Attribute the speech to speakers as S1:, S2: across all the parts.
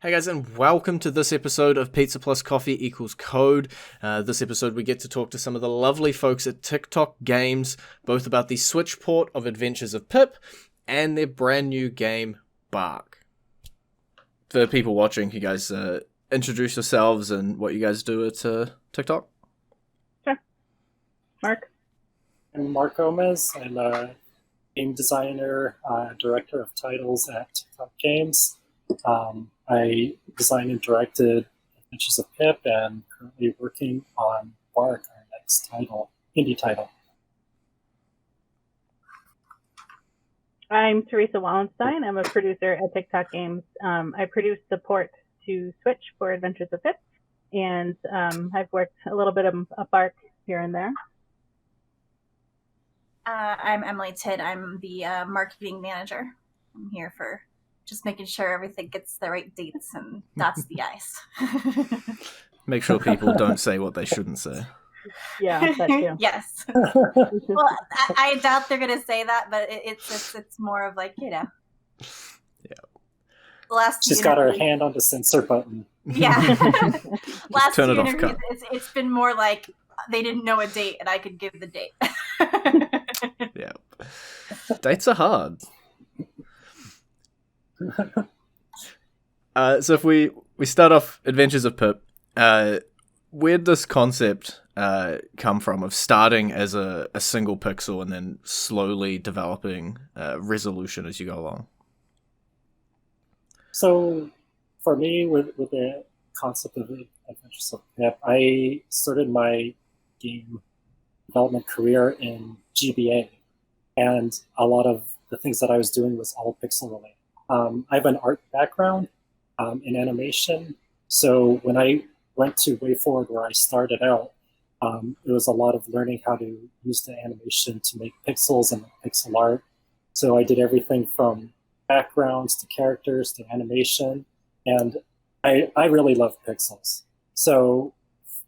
S1: Hey guys, and welcome to this episode of Pizza Plus Coffee Equals Code. This episode we get to talk to some of the lovely folks at Tic Toc Games, both about the Switch port of Adventures of Pip and their brand new game, B.Ark. For people watching, can you guys introduce yourselves and what you guys do at Tic Toc?
S2: Sure. Mark?
S3: I'm Mark Gomez. I'm a game designer, director of titles at Tic Toc Games. I designed and directed Adventures of Pip and currently working on B.Ark, our next title, indie title.
S2: I'm Teresa Wallenstein. I'm a producer at Tic Toc Games. I produce the port to Switch for Adventures of Pip, and I've worked a little bit of B.Ark here and there.
S4: I'm Emily Tidd. I'm the marketing manager. I'm here for just making sure everything gets the right dates and dots the I's.
S1: Make sure people don't say what they shouldn't say.
S2: Yeah, that too.
S4: Yes. Well, I doubt they're going to say that, but it's more of like, you know.
S1: Yeah.
S3: She's got her hand on the censor button.
S4: Yeah. Last
S1: turn
S4: few
S1: it off,
S4: interviews, it's been more like they didn't know a date and I could give the date.
S1: Yeah. Dates are hard. So if we start off Adventures of Pip, where'd this concept come from of starting as a single pixel and then slowly developing resolution as you go along?
S3: So for me, with the concept of Adventures of Pip, I started my game development career in GBA, and a lot of the things that I was doing was all pixel related. I have an art background in animation, so when I went to WayForward where I started out, it was a lot of learning how to use the animation to make pixels and pixel art. So I did everything from backgrounds to characters to animation, and I really love pixels. So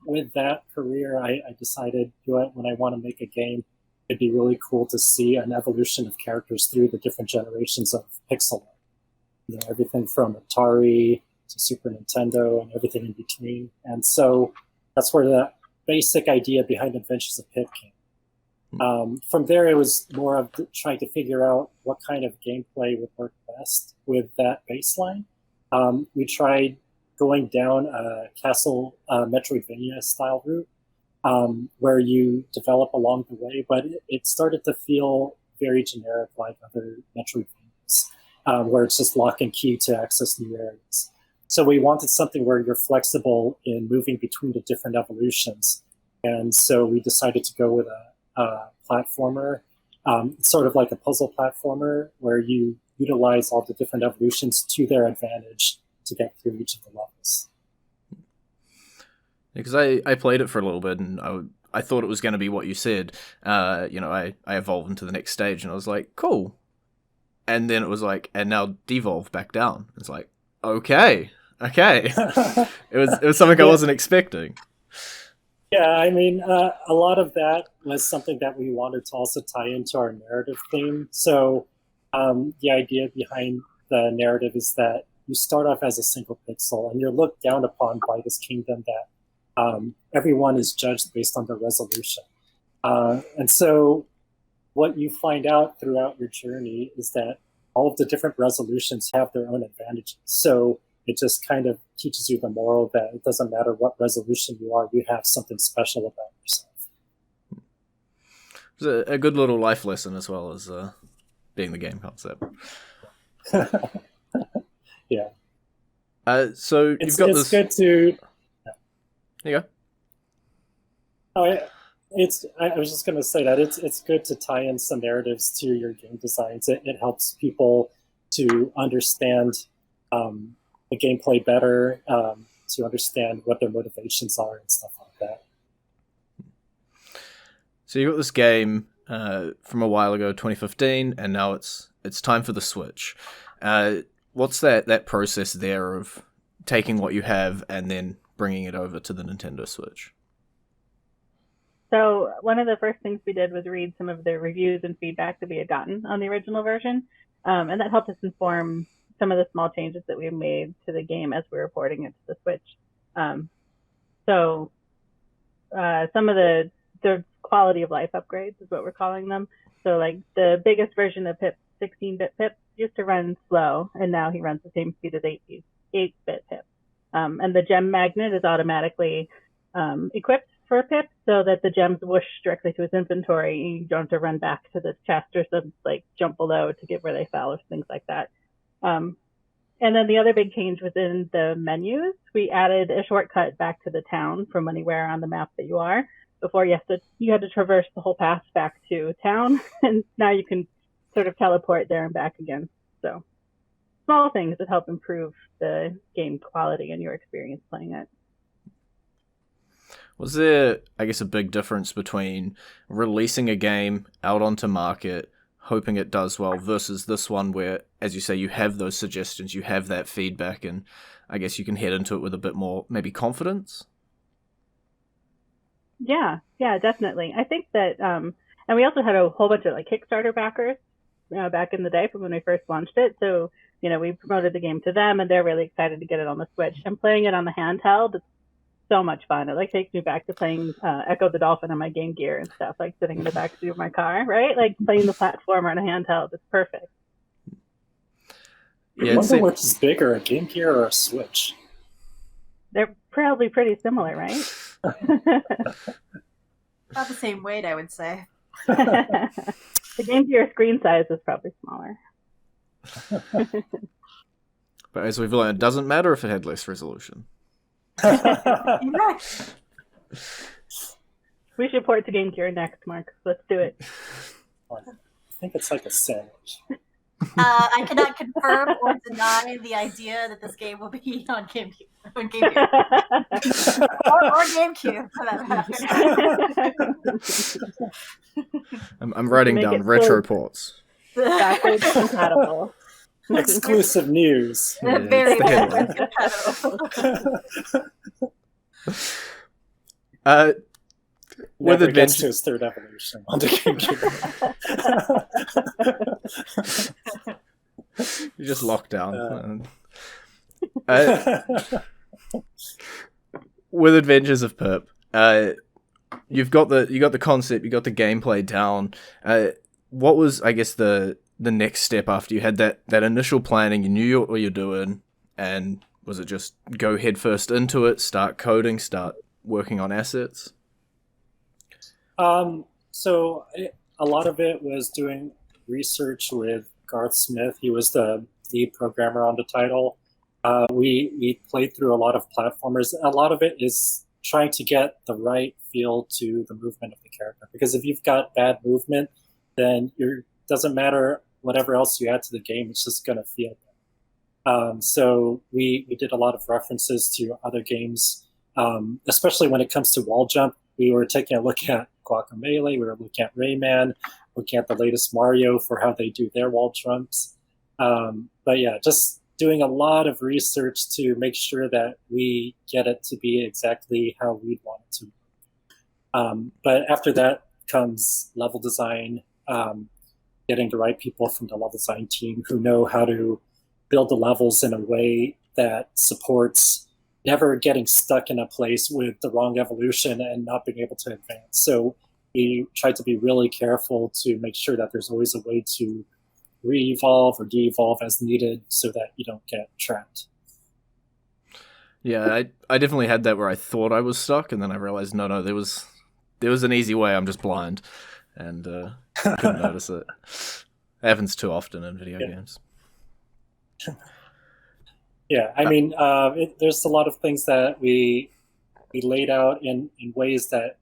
S3: with that career, I decided when I want to make a game, it'd be really cool to see an evolution of characters through the different generations of pixel art. You know, everything from Atari to Super Nintendo and everything in between. And so that's where the basic idea behind Adventures of Pip came. From there, it was more of trying to figure out what kind of gameplay would work best with that baseline. We tried going down a Castle Metroidvania style route where you develop along the way, but it started to feel very generic like other Metroidvanias. Where it's just lock and key to access new areas. So we wanted something where you're flexible in moving between the different evolutions. And so we decided to go with a platformer, sort of like a puzzle platformer, where you utilize all the different evolutions to their advantage to get through each of the levels.
S1: Because I played it for a little bit, and I thought it was going to be what you said. I evolved into the next stage, and I was like, cool. And then it was like, and now devolve back down. It's like, okay. It was something I wasn't expecting.
S3: Yeah, I mean, a lot of that was something that we wanted to also tie into our narrative theme. So the idea behind the narrative is that you start off as a single pixel, and you're looked down upon by this kingdom that everyone is judged based on their resolution. And so what you find out throughout your journey is that all of the different resolutions have their own advantages. So it just kind of teaches you the moral that it doesn't matter what resolution you are, you have something special about yourself.
S1: It's a good little life lesson as well as being the game concept.
S3: Yeah.
S1: So you've got
S3: it's
S1: this.
S3: Good to.
S1: There you go.
S3: Oh, I was just going to say that it's good to tie in some narratives to your game designs. It helps people to understand the gameplay better, to understand what their motivations are and stuff like that.
S1: So you got this game from a while ago, 2015, and now it's time for the Switch. What's that process there of taking what you have and then bringing it over to the Nintendo Switch?
S2: So one of the first things we did was read some of the reviews and feedback that we had gotten on the original version, and that helped us inform some of the small changes that we made to the game as we were porting it to the Switch. So some of the quality of life upgrades is what we're calling them. So like the biggest version of Pip, 16-bit Pip, used to run slow, and now he runs the same speed as 8-bit Pip. And the gem magnet is automatically equipped for Pip so that the gems whoosh directly to his inventory. You don't have to run back to the chest or like jump below to get where they fell or things like that. And then the other big change was in the menus. We added a shortcut back to the town from anywhere on the map that you are. Before you had to traverse the whole path back to town, and now you can sort of teleport there and back again. So small things that help improve the game quality and your experience playing it.
S1: Was there, I guess, a big difference between releasing a game out onto market, hoping it does well, versus this one where, as you say, you have those suggestions, you have that feedback, and I guess you can head into it with a bit more, maybe, confidence?
S2: Yeah, definitely. I think that, and we also had a whole bunch of like Kickstarter backers back in the day from when we first launched it. So, we promoted the game to them, and they're really excited to get it on the Switch. And playing it on the handheld, it's so much fun. It like takes me back to playing Echo the Dolphin on my Game Gear and stuff, like sitting in the backseat of my car, right? Like playing the platformer on a handheld. It's perfect.
S3: I wonder which is bigger, a Game Gear or a Switch.
S2: They're probably pretty similar, right?
S4: About the same weight, I would say.
S2: The Game Gear screen size is probably smaller.
S1: But as we've learned, it doesn't matter if it had less resolution.
S2: We should port to Game Gear next, Mark. Let's do it.
S3: I think it's like a sandwich.
S4: I cannot confirm or deny the idea that this game will be on GameCube. On GameCube. or GameCube, for that matter.
S1: I'm writing down retro ports.
S2: Backwards compatible.
S3: Exclusive news.
S1: Yeah,
S4: Very
S1: it's
S4: compatible.
S1: With
S3: Never gets
S1: Adventures
S3: to his third evolution on the GameCube.
S1: You just locked down. With Adventures of Pip, you got the concept, you got the gameplay down. What was, I guess, the next step after you had that initial planning? You knew what you're doing, and was it just go head first into it, start coding, start working on assets?
S3: So a lot of it was doing research with Garth Smith. He was the lead programmer on the title. We played through a lot of platformers. A lot of it is trying to get the right feel to the movement of the character. Because if you've got bad movement, then it doesn't matter whatever else you add to the game, it's just going to feel bad. So we did a lot of references to other games, especially when it comes to wall jump. We were taking a look at Guacamelee, we were looking at Rayman, looking at the latest Mario for how they do their wall jumps. But yeah, just doing a lot of research to make sure that we get it to be exactly how we'd want it to be. But after that comes level design, getting the right people from the level design team who know how to build the levels in a way that supports never getting stuck in a place with the wrong evolution and not being able to advance. So we try to be really careful to make sure that there's always a way to re-evolve or de-evolve as needed so that you don't get trapped.
S1: Yeah, I definitely had that where I thought I was stuck, and then I realized no, there was an easy way. I'm just blind, and couldn't notice it. It happens too often in video games.
S3: Yeah, I mean, there's a lot of things that we laid out in ways that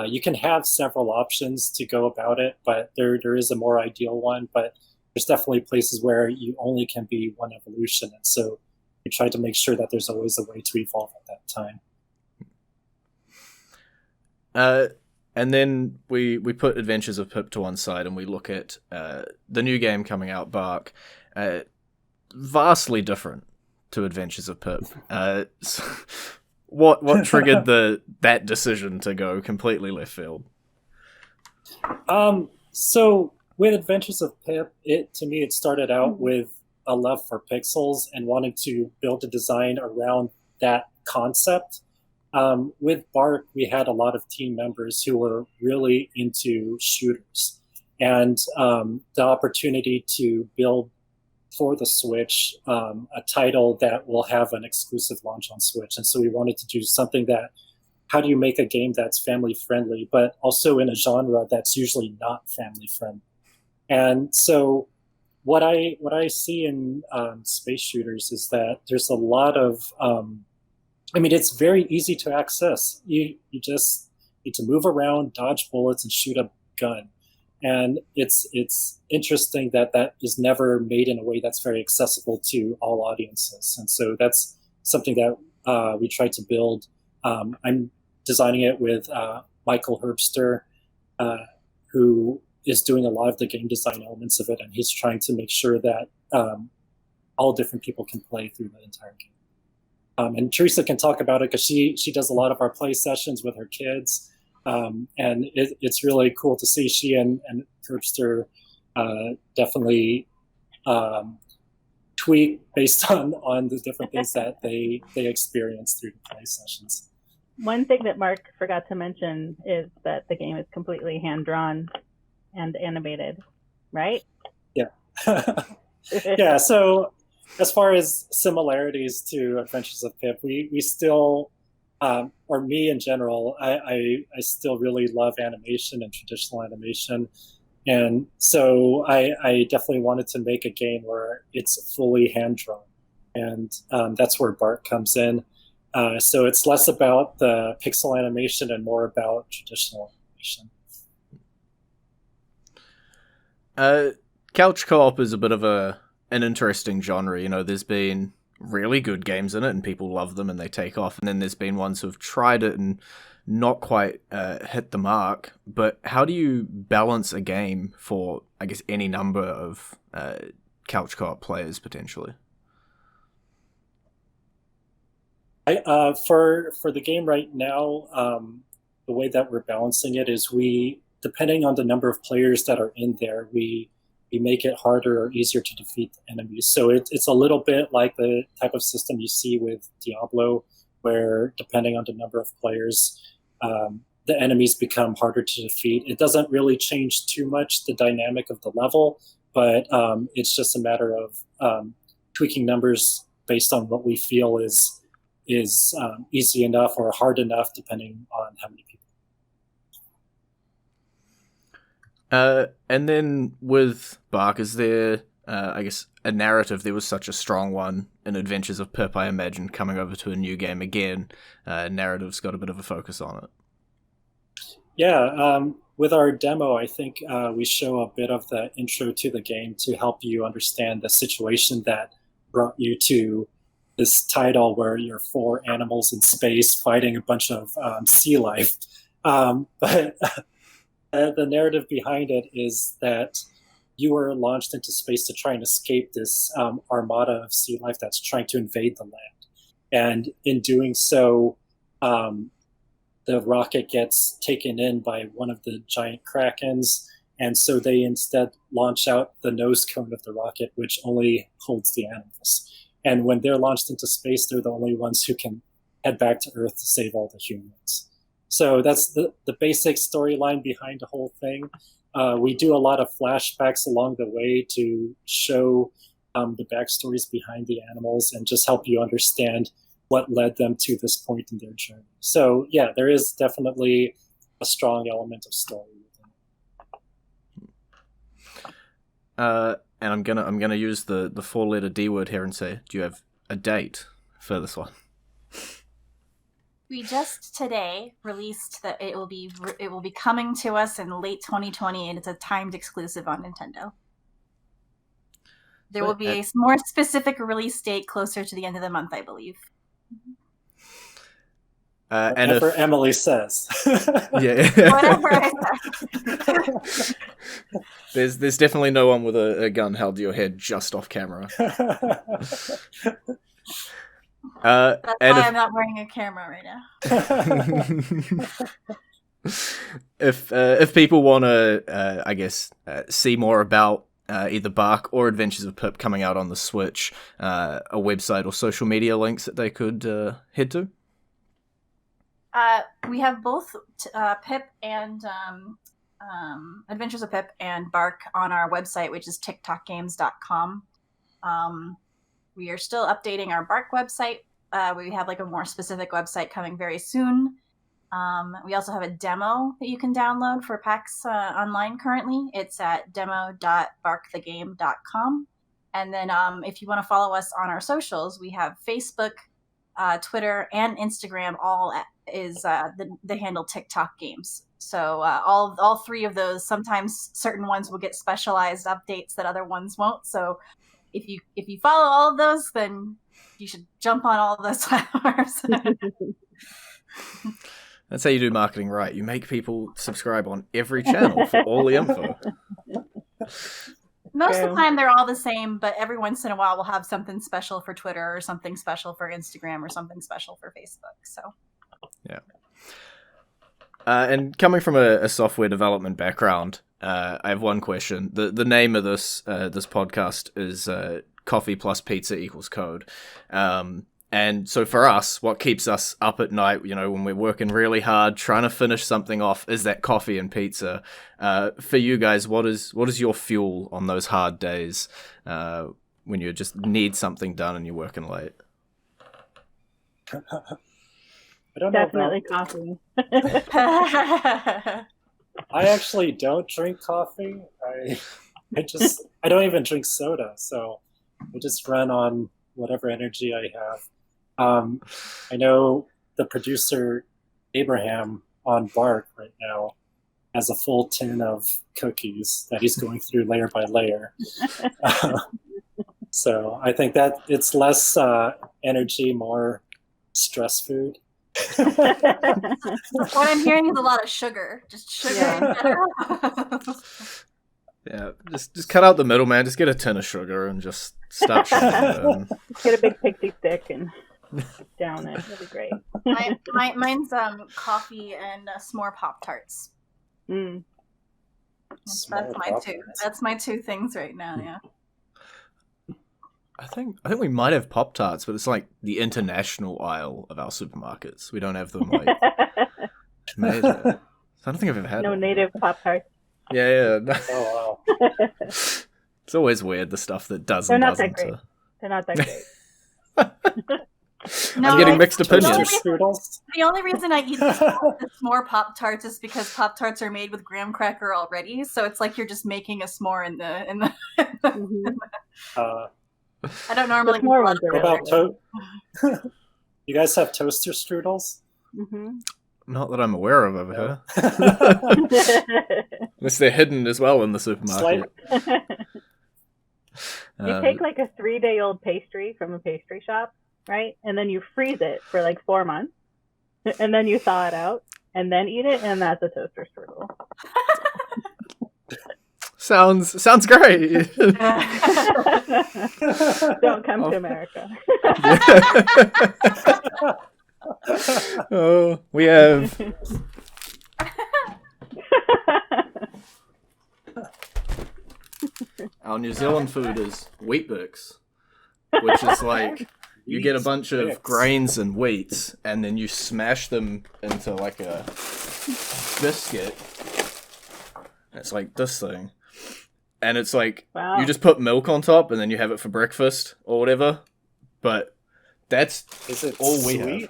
S3: you can have several options to go about it, but there is a more ideal one. But there's definitely places where you only can be one evolution, and so we try to make sure that there's always a way to evolve at that time.
S1: And then we put Adventures of Pip to one side, and we look at the new game coming out, B.Ark. Vastly different to Adventures of Pip. So what triggered that decision to go completely left field?
S3: So with Adventures of Pip, it started out with a love for pixels and wanting to build a design around that concept. With B.Ark, we had a lot of team members who were really into shooters, and the opportunity to build for the Switch a title that will have an exclusive launch on Switch. And so we wanted to do something that, how do you make a game that's family friendly, but also in a genre that's usually not family friendly? And so what I see in space shooters is that there's a lot of, it's very easy to access. You just need to move around, dodge bullets, and shoot a gun. And it's interesting that is never made in a way that's very accessible to all audiences. And so that's something that we try to build. I'm designing it with Michael Herbster, who is doing a lot of the game design elements of it, and he's trying to make sure that all different people can play through the entire game. And Teresa can talk about it because she does a lot of our play sessions with her kids, and it's really cool to see she and Herbster definitely tweak based on the different things that they experience through the play sessions.
S2: One thing that Mark forgot to mention is that the game is completely hand-drawn and animated, right?
S3: Yeah. Yeah, so as far as similarities to Adventures of Pip, we still, or me in general, I still really love animation and traditional animation. And so I definitely wanted to make a game where it's fully hand-drawn. And that's where B.Ark comes in. So it's less about the pixel animation and more about traditional animation.
S1: Couch co-op is a bit of an interesting genre. You know, there's been really good games in it and people love them and they take off. And then there's been ones who've tried it and not quite hit the mark. But how do you balance a game for, I guess, any number of couch co-op players potentially?
S3: For the game right now, the way that we're balancing it is depending on the number of players that are in there, we make it harder or easier to defeat the enemies. So it's a little bit like the type of system you see with Diablo, where depending on the number of players, the enemies become harder to defeat. It doesn't really change too much the dynamic of the level, but it's just a matter of tweaking numbers based on what we feel is easy enough or hard enough, depending on how many people.
S1: And then with B.Ark, is there, I guess, a narrative? There was such a strong one in Adventures of Pip, I imagine, coming over to a new game again. Narrative's got a bit of a focus on it.
S3: Yeah, with our demo, I think we show a bit of the intro to the game to help you understand the situation that brought you to this title where you're 4 animals in space fighting a bunch of sea life. But the narrative behind it is that you were launched into space to try and escape this armada of sea life that's trying to invade the land. And in doing so, the rocket gets taken in by one of the giant krakens, and so they instead launch out the nose cone of the rocket, which only holds the animals. And when they're launched into space, they're the only ones who can head back to Earth to save all the humans. So that's the basic storyline behind the whole thing. We do a lot of flashbacks along the way to show the backstories behind the animals and just help you understand what led them to this point in their journey. So yeah, there is definitely a strong element of story within it.
S1: And I'm gonna use the 4-letter D word here and say, do you have a date for this one?
S4: We just today released that it will be coming to us in late 2020, and it's a timed exclusive on Nintendo. There will be a more specific release date closer to the end of the month, I believe.
S3: And whatever Emily says.
S1: Yeah.
S4: Whatever I said.
S1: There's definitely no one with a gun held to your head just off camera.
S4: That's why I'm not wearing a camera right now.
S1: If people want to, I guess, see more about either B.Ark or Adventures of Pip coming out on the Switch, a website or social media links that they could head to?
S4: We have both Pip and Adventures of Pip and B.Ark on our website, which is tictocgames.com. We are still updating our B.Ark website. We have like a more specific website coming very soon. We also have a demo that you can download for PAX online currently. It's at demo.barkthegame.com. And then if you want to follow us on our socials, we have Facebook, Twitter, and Instagram. All is the handle Tic Toc Games. So all three of those. Sometimes certain ones will get specialized updates that other ones won't. So if you follow all of those, then you should jump on all of those platforms.
S1: That's how you do marketing right. You make people subscribe on every channel for all the info.
S4: Most of the time they're all the same, but every once in a while we'll have something special for Twitter or something special for Instagram or something special for Facebook. So
S1: yeah. And coming from a software development background, I have one question. The name of this podcast is Coffee plus Pizza equals Code. And so for us, what keeps us up at night, when we're working really hard, trying to finish something off, is that coffee and pizza. For you guys, what is your fuel on those hard days when you just need something done and you're working late?
S3: I don't know.
S2: Definitely coffee.
S3: I actually don't drink coffee. I don't even drink soda, so I just run on whatever energy I have. I know the producer Abraham on B.Ark right now has a full tin of cookies that he's going through layer by layer. So I think that it's less energy, more stress food.
S4: What I'm hearing is a lot of sugar. Just sugar in general.
S1: Yeah, just cut out the middle, man. Just get a tin of sugar and just start sugar.
S2: Get a big pixie stick and down it. That'd be great.
S4: Mine's coffee and s'more Pop-Tarts.
S2: Mm.
S4: That's my two. That's my two things right now. Yeah.
S1: I think we might have Pop-Tarts, but it's like the international aisle of our supermarkets. We don't have them like major. I don't think I've ever had one.
S2: Native Pop-Tarts.
S1: Yeah.
S3: Oh wow.
S1: It's always weird, the stuff that doesn't.
S2: They're not that great. They're not that great.
S1: I'm getting mixed opinions.
S4: The only reason I eat the s'more Pop-Tarts is because Pop-Tarts are made with graham cracker already, so it's like you're just making a s'more in the I don't normally.
S3: What about you guys have toaster strudels?
S2: Mm-hmm.
S1: Not that I'm aware of over here. Unless they're hidden as well in the supermarket.
S2: You take like a 3-day-old pastry from a pastry shop, right? And then you freeze it for like 4 months. And then you thaw it out and then eat it, and that's a toaster strudel.
S1: Sounds great.
S2: Don't come to America.
S1: Oh, we have. Our New Zealand food is Weet-Bix, which is like you get a bunch of grains and wheats, and then you smash them into like a biscuit. It's like this thing. And it's like, You just put milk on top, and then you have it for breakfast or whatever. But that's all we have.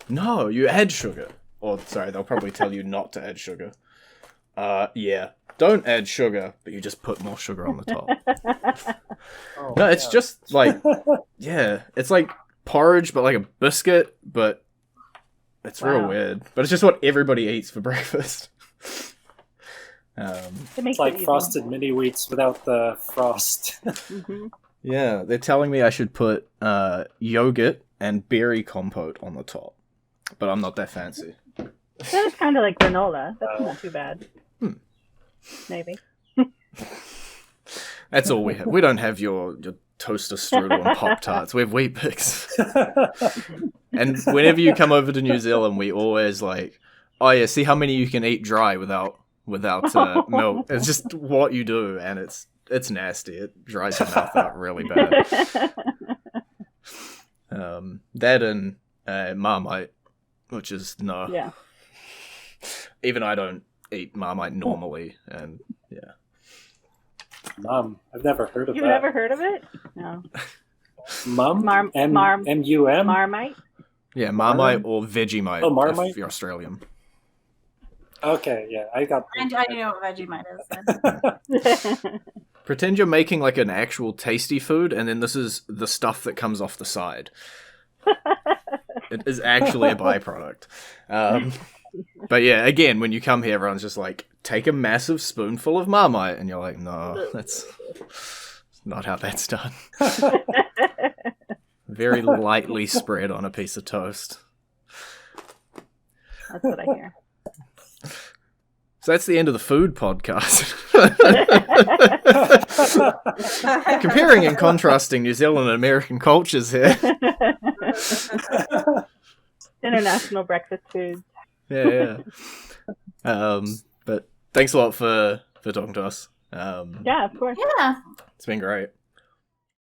S1: No, you add sugar. Or, sorry, they'll probably tell you not to add sugar. Yeah. Don't add sugar, but you just put more sugar on the top. No, it's just like, it's like porridge, but like a biscuit, but it's real weird. But it's just what everybody eats for breakfast.
S3: It's like frosted mini wheats without the frost.
S2: Mm-hmm.
S1: Yeah, they're telling me I should put yogurt and berry compote on the top, but I'm not that fancy.
S2: That's kind of like granola. That's not too bad. Maybe.
S1: That's all we have. We don't have your toaster strudel and Pop-Tarts. We have Weet-Bix. And whenever you come over to New Zealand, we always like, oh yeah, see how many you can eat dry without milk. It's just what you do, and it's it's nasty. It dries your mouth out really bad. That and Marmite, which is no.
S2: Yeah.
S1: Even I don't eat Marmite normally, and yeah.
S3: I've never heard of
S2: You've
S3: that.
S2: never heard of it? No.
S3: M-U-M?
S2: Marmite?
S1: Yeah, Marmite or Vegemite.
S3: Oh, Marmite?
S1: If you're Australian.
S3: Okay, yeah, I got
S4: I know what Vegemite is.
S1: Pretend you're making like an actual tasty food, and then this is the stuff that comes off the side. It is actually a byproduct. But yeah, again, when you come here, everyone's just like, take a massive spoonful of Marmite, and you're like, no, that's not how that's done. Very lightly spread on a piece of toast.
S2: That's what I hear.
S1: So that's the end of the food podcast. Comparing and contrasting New Zealand and American cultures here.
S2: International breakfast foods.
S1: Yeah. But thanks a lot for talking to us.
S2: Yeah, of course.
S4: Yeah.
S1: It's been great.